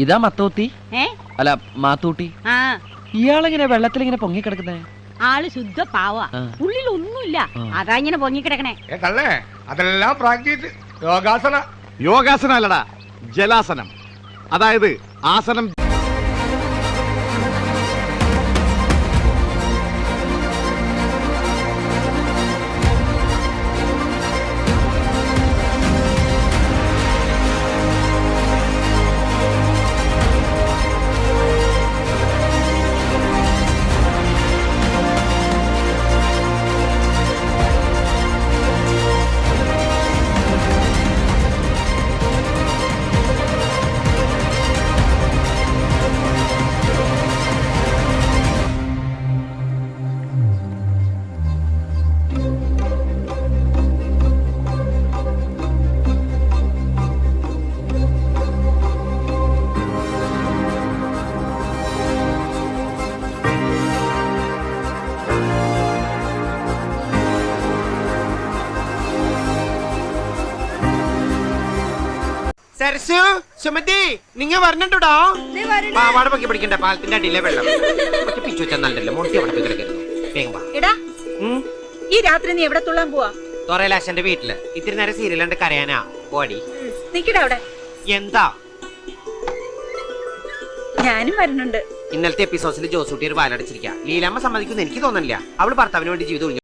ഇതാ മത്തോത്തി അല്ല മാത്തൂട്ടി. ഇയാളെങ്ങനെ വെള്ളത്തിൽ പൊങ്ങിക്കിടക്കുന്നേ? ആള് ശുദ്ധ പാവ, ഉള്ളിൽ ഒന്നുമില്ല, അതാ ഇങ്ങനെ പൊങ്ങിക്കിടക്കണേ. അതെല്ലാം പ്രാക്ടീസ്. യോഗാസന അല്ലടാ, ജലാസനം. അതായത് ആസനം. സരസു, സുമതി, നിങ്ങ വരണുണ്ടോ? പാവാട പൊക്കി പിടിക്കണ്ട, പാലത്തിന്റെ അടിയിലെ വെള്ളം പിച്ചു വെച്ചാൽ നല്ലല്ലോ. മുട്ടി അവിടെ പോയി കിടക്കരുത്. എടാ, ഈ രാത്രി നീ എവിടെ തുള്ളാൻ പോവാ? തൊറയിലാശന്റെ വീട്ടില് ഇത്തിരി നേരം സീരിയൽ കണ്ട് കരയാനാ. പോടി. നിക്കടാ അവിടെ. എന്താ? ഞാനും വരുന്നുണ്ട്. ഇന്നലത്തെ എപ്പിസോഡ്സിൽ ജോസൂട്ടി ഒരു വാലടച്ചിരിക്കുക. ലീലാമ്മ സമ്മതിക്കുന്നു എനിക്ക് തോന്നുന്നില്ല. അവള് ഭർത്താവിന് വേണ്ടി ജീവിതം